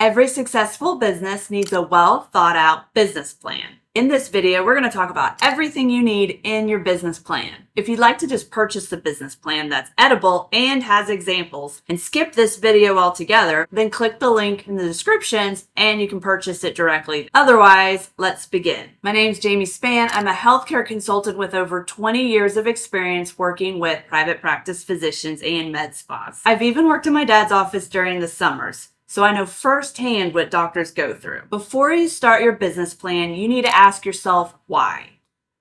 Every successful business needs a well thought out business plan. In this video, we're going to talk about everything you need in your business plan. If you'd like to just purchase the business plan that's edible and has examples and skip this video altogether, then click the link in the descriptions and you can purchase it directly. Otherwise, let's begin. My name is Jamie Spann. I'm a healthcare consultant with over 20 years of experience working with private practice physicians and med spas. I've even worked in my dad's office during the summers, so I know firsthand what doctors go through. Before you start your business plan, you need to ask yourself why.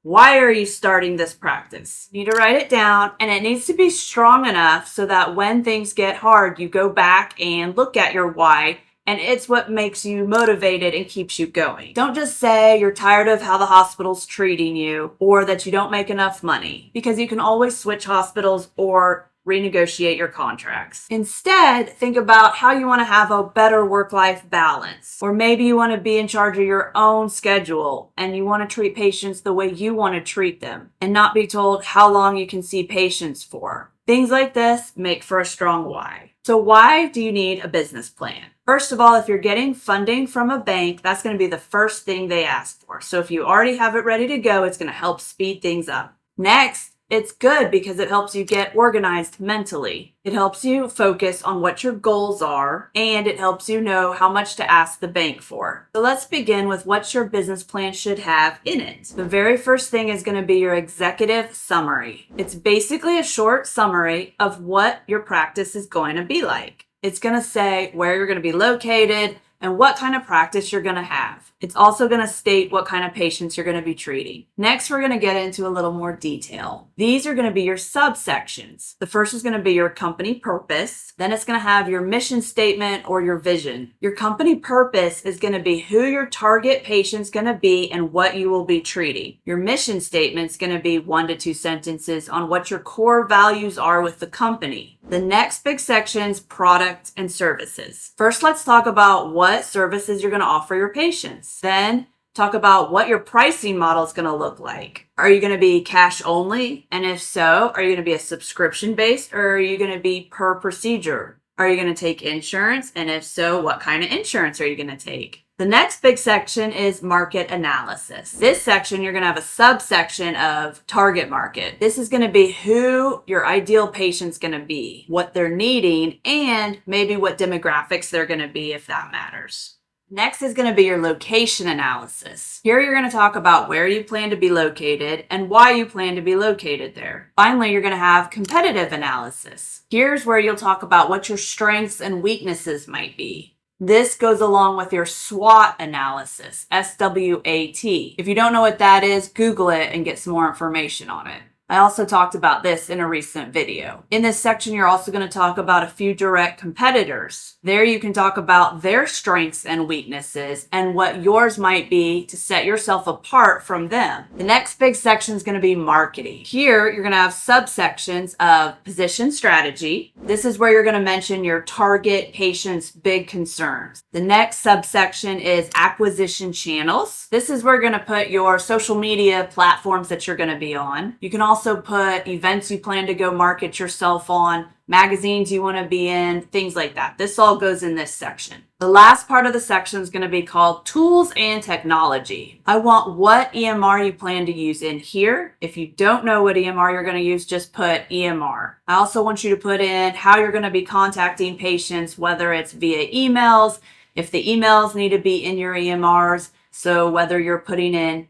Why are you starting this practice? You need to write it down, and it needs to be strong enough so that when things get hard, you go back and look at your why, and it's what makes you motivated and keeps you going. Don't just say you're tired of how the hospital's treating you or that you don't make enough money, because you can always switch hospitals or renegotiate your contracts. Instead, think about how you want to have a better work-life balance. Or maybe you want to be in charge of your own schedule and you want to treat patients the way you want to treat them and not be told how long you can see patients for. Things like this make for a strong why. So why do you need a business plan? First of all, if you're getting funding from a bank, that's going to be the first thing they ask for. So if you already have it ready to go, it's going to help speed things up. Next, it's good because it helps you get organized mentally. It helps you focus on what your goals are, and it helps you know how much to ask the bank for. So let's begin with what your business plan should have in it. The very first thing is going to be your executive summary. It's basically a short summary of what your practice is going to be like. It's going to say where you're going to be located and what kind of practice you're going to have. It's also going to state what kind of patients you're going to be treating. Next, we're going to get into a little more detail. These are going to be your subsections. The first is going to be your company purpose. Then it's going to have your mission statement or your vision. Your company purpose is going to be who your target patient's going to be and what you will be treating. Your mission statement is going to be 1 to 2 sentences on what your core values are with the company. The next big section is product and services. First, let's talk about what services you're going to offer your patients. Then talk about what your pricing model is going to look like. Are you going to be cash only? And if so, are you going to be a subscription based or are you going to be per procedure? Are you going to take insurance? And if so, what kind of insurance are you going to take? The next big section is market analysis. This section, you're going to have a subsection of target market. This is going to be who your ideal patient's going to be, what they're needing, and maybe what demographics they're going to be if that matters. Next is going to be your location analysis. Here you're going to talk about where you plan to be located and why you plan to be located there. Finally, you're going to have competitive analysis. Here's where you'll talk about what your strengths and weaknesses might be. This goes along with your SWOT analysis, SWAT. If you don't know what that is, Google it and get some more information on it. I also talked about this in a recent video. In this section, you're also going to talk about a few direct competitors. There you can talk about their strengths and weaknesses and what yours might be to set yourself apart from them. The next big section is going to be marketing. Here, you're going to have subsections of position strategy. This is where you're going to mention your target patient's big concerns. The next subsection is acquisition channels. This is where you're going to put your social media platforms that you're going to be on. You can also put events you plan to go market yourself on, magazines you want to be in, things like that. This all goes in this section. The last part of the section is going to be called tools and technology. I want what EMR you plan to use in here. If you don't know what EMR you're going to use, just put EMR. I also want you to put in how you're going to be contacting patients, whether it's via emails, if the emails need to be in your EMRs. So whether you're putting in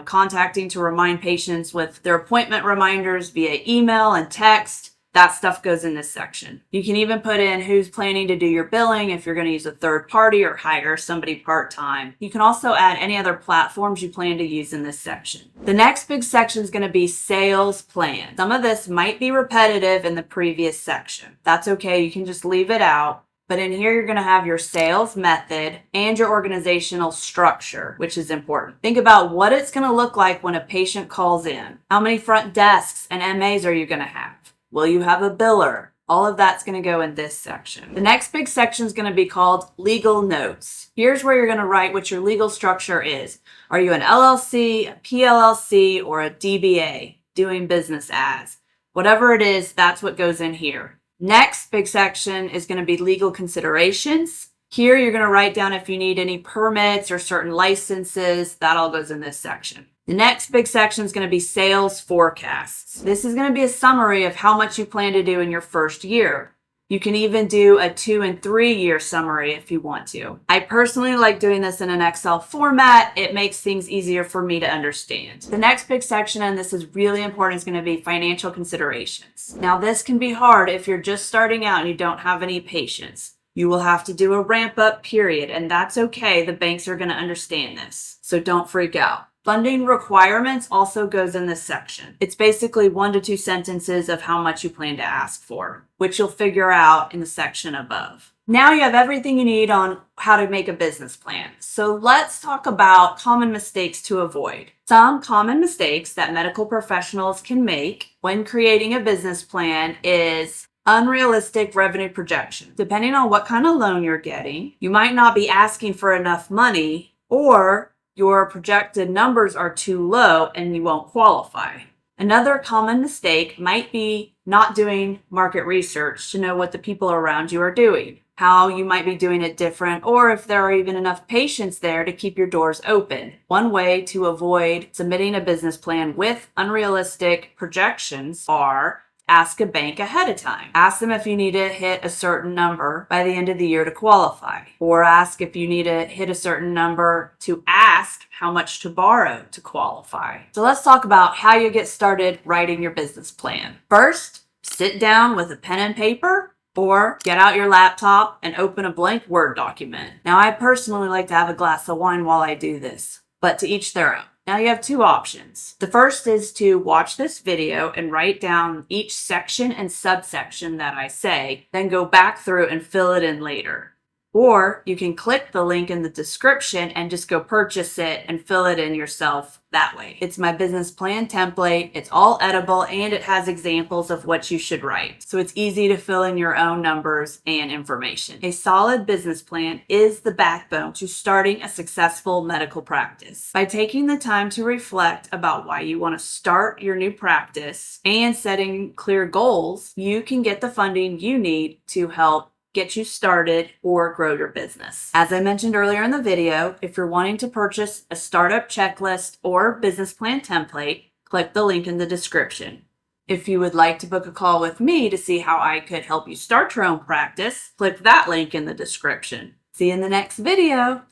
contacting to remind patients with their appointment reminders via email and text, that stuff goes in this section. You can even put in who's planning to do your billing, if you're going to use a third party or hire somebody part-time. You can also add any other platforms you plan to use in this section. The next big section is going to be sales plan. Some of this might be repetitive in the previous section. That's okay. You can just leave it out. But in here, you're going to have your sales method and your organizational structure, which is important. Think about what it's going to look like when a patient calls in. How many front desks and MAs are you going to have? Will you have a biller? All of that's going to go in this section. The next big section is going to be called legal notes. Here's where you're going to write what your legal structure is. Are you an LLC, a PLLC, or a DBA, doing business as? Whatever it is, that's what goes in here. Next big section is going to be legal considerations. Here, you're going to write down if you need any permits or certain licenses. That all goes in this section. The next big section is going to be sales forecasts. This is going to be a summary of how much you plan to do in your first year. You can even do a 2 and 3 year summary if you want to. I personally like doing this in an Excel format. It makes things easier for me to understand. The next big section, and this is really important, is going to be financial considerations. Now, this can be hard if you're just starting out and you don't have any patience. You will have to do a ramp up period, and that's okay. The banks are going to understand this, so don't freak out. Funding requirements also goes in this section. It's basically 1 to 2 sentences of how much you plan to ask for, which you'll figure out in the section above. Now you have everything you need on how to make a business plan. So let's talk about common mistakes to avoid. Some common mistakes that medical professionals can make when creating a business plan is unrealistic revenue projection. Depending on what kind of loan you're getting, you might not be asking for enough money, or your projected numbers are too low and you won't qualify. Another common mistake might be not doing market research to know what the people around you are doing, how you might be doing it different, or if there are even enough patients there to keep your doors open. One way to avoid submitting a business plan with unrealistic projections are ask a bank ahead of time. Ask them if you need to hit a certain number by the end of the year to qualify, or ask if you need to hit a certain number to ask how much to borrow to qualify. So let's talk about how you get started writing your business plan. First, sit down with a pen and paper, or get out your laptop and open a blank Word document. Now, I personally like to have a glass of wine while I do this, but to each their own. Now you have 2 options. The first is to watch this video and write down each section and subsection that I say, then go back through and fill it in later. Or you can click the link in the description and just go purchase it and fill it in yourself that way. It's my business plan template. It's all editable and it has examples of what you should write. So it's easy to fill in your own numbers and information. A solid business plan is the backbone to starting a successful medical practice. By taking the time to reflect about why you want to start your new practice and setting clear goals, you can get the funding you need to help get you started or grow your business. As I mentioned earlier in the video, if you're wanting to purchase a startup checklist or business plan template, click the link in the description. If you would like to book a call with me to see how I could help you start your own practice, click that link in the description. See you in the next video.